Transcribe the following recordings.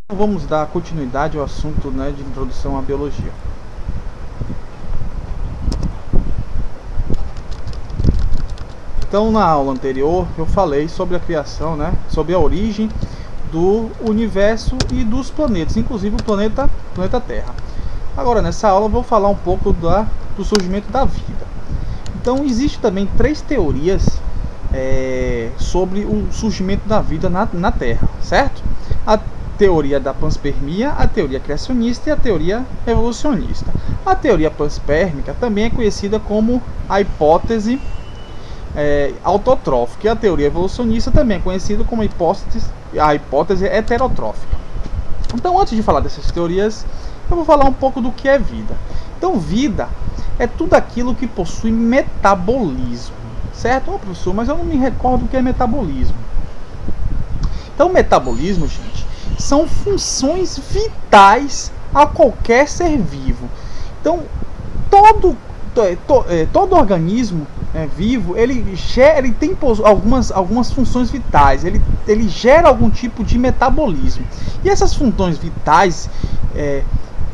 Vamos dar continuidade ao assunto, né, de introdução à biologia. Então, na aula anterior, eu falei sobre a criação, né, sobre a origem do universo e dos planetas, inclusive o planeta Terra. Agora, nessa aula, eu vou falar um pouco do surgimento da vida. Então, existe também três teorias sobre o surgimento da vida na Terra, certo? A teoria da panspermia, a teoria criacionista e a teoria evolucionista. A teoria panspermica também é conhecida como a hipótese autotrófica, e a teoria evolucionista também é conhecida como a hipótese heterotrófica. Então, antes de falar dessas teorias, eu vou falar um pouco do que é vida. Então, vida é tudo aquilo que possui metabolismo, certo? Professor, mas eu não me recordo o que é metabolismo. Então, metabolismo, gente, são funções vitais a qualquer ser vivo. Então, todo organismo vivo, ele tem algumas funções vitais, ele gera algum tipo de metabolismo. E essas funções vitais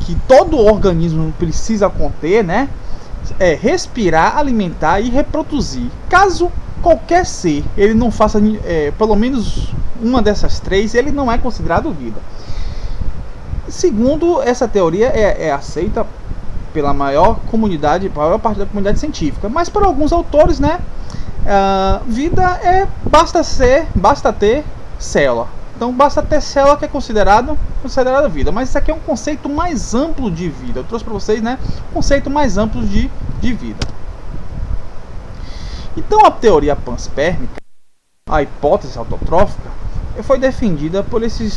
que todo organismo precisa conter, né, respirar, alimentar e reproduzir. Caso qualquer ser ele não faça pelo menos uma dessas três, ele não é considerado vida. Segundo essa teoria, é aceita pela maior parte da comunidade científica, mas para alguns autores, né, vida basta ter célula. Então basta ter célula que é considerada vida. Mas isso aqui é um conceito mais amplo de vida. Eu trouxe para vocês, né, um conceito mais amplo de vida. Então a teoria panspermica, a hipótese autotrófica, foi defendida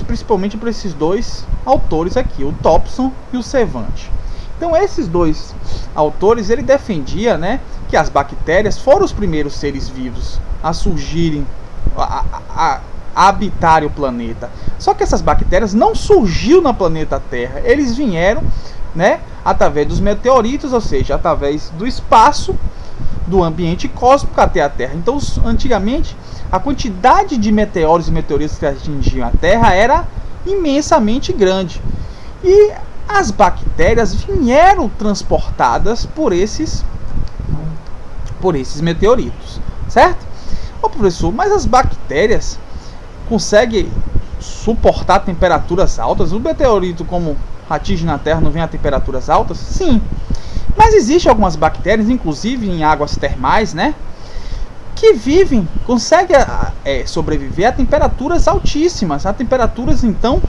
principalmente por esses dois autores aqui, o Thompson e o Cevantes. Então esses dois autores, ele defendia, né, que as bactérias foram os primeiros seres vivos a surgirem, a habitarem o planeta. Só que essas bactérias não surgiram no planeta Terra, eles vieram, né, através dos meteoritos, ou seja, através do espaço, do ambiente cósmico até a Terra. Então, antigamente, a quantidade de meteoros e meteoritos que atingiam a Terra era imensamente grande. E as bactérias vieram transportadas por esses meteoritos, certo? Ô professor, mas as bactérias conseguem suportar temperaturas altas? O meteorito, como atinge na Terra, não vem a temperaturas altas? Sim. Mas existem algumas bactérias, inclusive em águas termais, né, que conseguem sobreviver a temperaturas altíssimas, a temperaturas, então,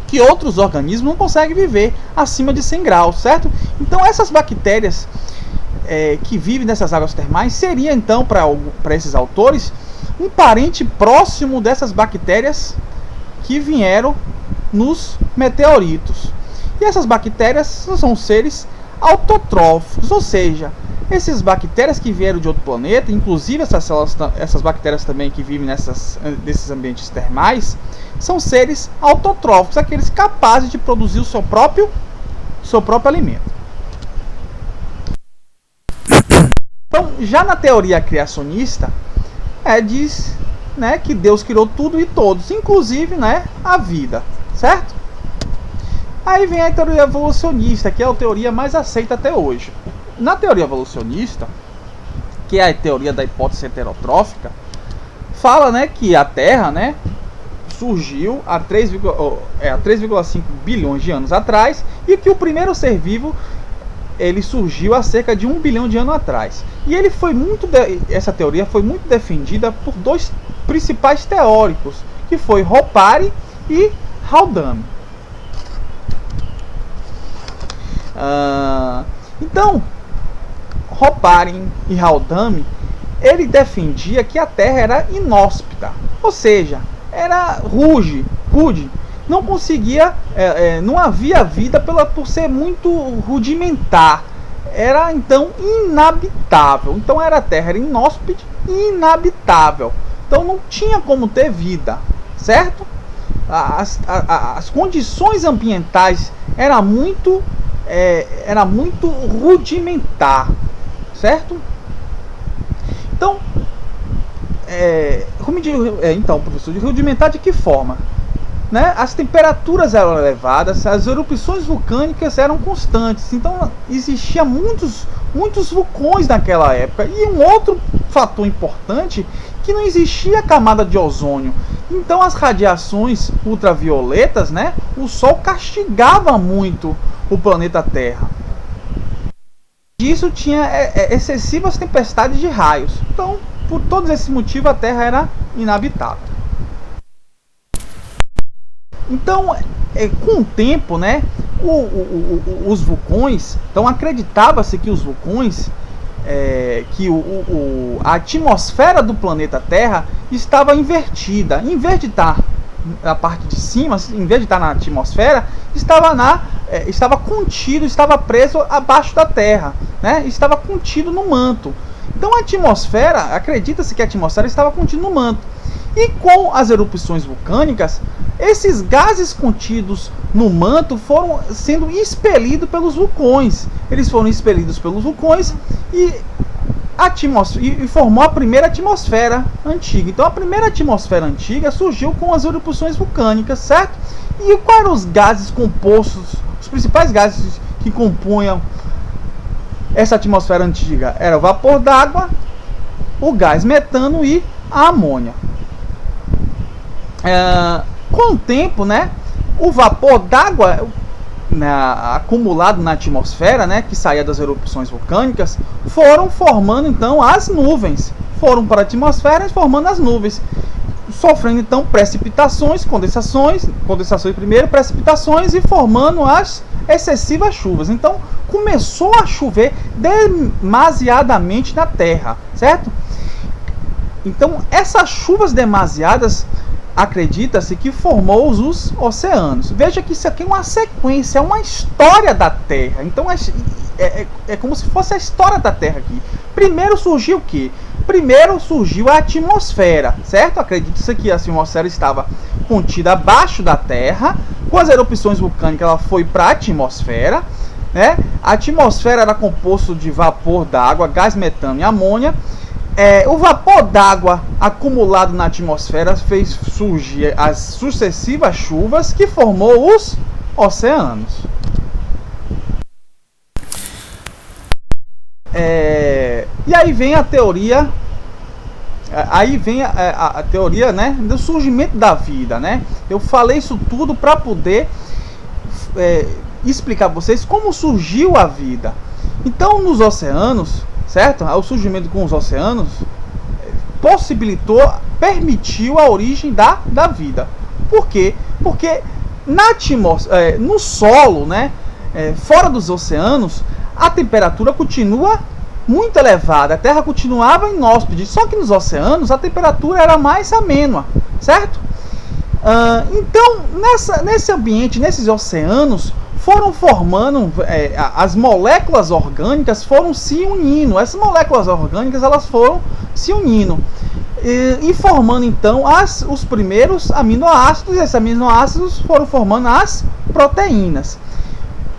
que outros organismos não conseguem viver, acima de 100 graus, certo? Então, essas bactérias que vivem nessas águas termais seria, então, para esses autores, um parente próximo dessas bactérias que vieram nos meteoritos. E essas bactérias são seres autotróficos, ou seja, essas bactérias que vieram de outro planeta, inclusive essas bactérias também que vivem nesses ambientes termais, são seres autotróficos, aqueles capazes de produzir o seu próprio alimento. Então, já na teoria criacionista, diz, né, que Deus criou tudo e todos, inclusive, né, a vida, certo? Aí vem a teoria evolucionista, que é a teoria mais aceita até hoje. Na teoria evolucionista, que é a teoria da hipótese heterotrófica, fala, né, que a Terra, né, surgiu há 3,5 bilhões de anos atrás, e que o primeiro ser vivo ele surgiu há cerca de 1 bilhão de anos atrás. E essa teoria foi muito defendida por dois principais teóricos, que foi Hoppari e Haldane. Então, Hoppari e Haldane, ele defendia que a Terra era inóspita, ou seja, era rude, não conseguia, não havia vida por ser muito rudimentar, era então inabitável. Então a Terra era inóspita e inabitável, então não tinha como ter vida, certo? As condições ambientais era muito rudimentar, certo? Então, professor, de rudimentar de que forma? né, as temperaturas eram elevadas, as erupções vulcânicas eram constantes, então existia muitos vulcões naquela época. E um outro fator importante, que não existia camada de ozônio, então as radiações ultravioletas, né, o Sol castigava muito o planeta Terra. Disso tinha excessivas tempestades de raios, então por todos esses motivos a Terra era inabitável. Então, com o tempo, né, os vulcões, então acreditava-se que os vulcões, a atmosfera do planeta Terra estava invertida. Em vez de estar na parte de cima, em vez de estar na atmosfera, estava contido, estava preso abaixo da Terra, né, estava contido no manto. Então a atmosfera, acredita-se que a atmosfera estava contida no manto. E com as erupções vulcânicas, esses gases contidos no manto foram sendo expelidos pelos vulcões. Eles foram expelidos pelos vulcões e formou a primeira atmosfera antiga. Então a primeira atmosfera antiga surgiu com as erupções vulcânicas, certo? E quais eram os gases compostos, os principais gases que compunham essa atmosfera antiga? Era o vapor d'água, o gás metano e a amônia. Com o tempo, né, o vapor d'água acumulado na atmosfera, né, que saía das erupções vulcânicas, foram formando então as nuvens. Foram para a atmosfera formando as nuvens, sofrendo então precipitações, condensações primeiro, precipitações e formando as excessivas chuvas. Então começou a chover demasiadamente na Terra, certo? Então essas chuvas demasiadas, acredita-se que formou os oceanos. Veja que isso aqui é uma sequência, é uma história da Terra. Então é como se fosse a história da Terra aqui. Primeiro surgiu o quê? Primeiro surgiu a atmosfera, certo? Acredita-se que a atmosfera estava contida abaixo da Terra. Com as erupções vulcânicas ela foi para a atmosfera, né? A atmosfera era composto de vapor d'água, gás metano e amônia. O vapor d'água acumulado na atmosfera fez surgir as sucessivas chuvas que formou os oceanos. E aí vem a teoria, a teoria, né, do surgimento da vida, né? Eu falei isso tudo para poder explicar para vocês como surgiu a vida. Então, nos oceanos, certo? O surgimento com os oceanos permitiu a origem da vida. Por quê? Porque no solo, né, fora dos oceanos, a temperatura continua muito elevada. A Terra continuava inóspede, só que nos oceanos a temperatura era mais amena, certo? Então, nesse ambiente, nesses oceanos, foram formando, as moléculas orgânicas foram se unindo. Essas moléculas orgânicas elas foram se unindo e formando então os primeiros aminoácidos. E esses aminoácidos foram formando as proteínas.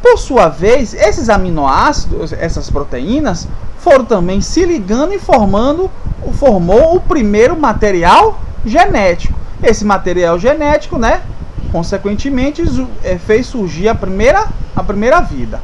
Por sua vez, esses aminoácidos, essas proteínas, foram também se ligando e formou o primeiro material genético. Esse material genético, né, consequentemente, fez surgir a primeira vida.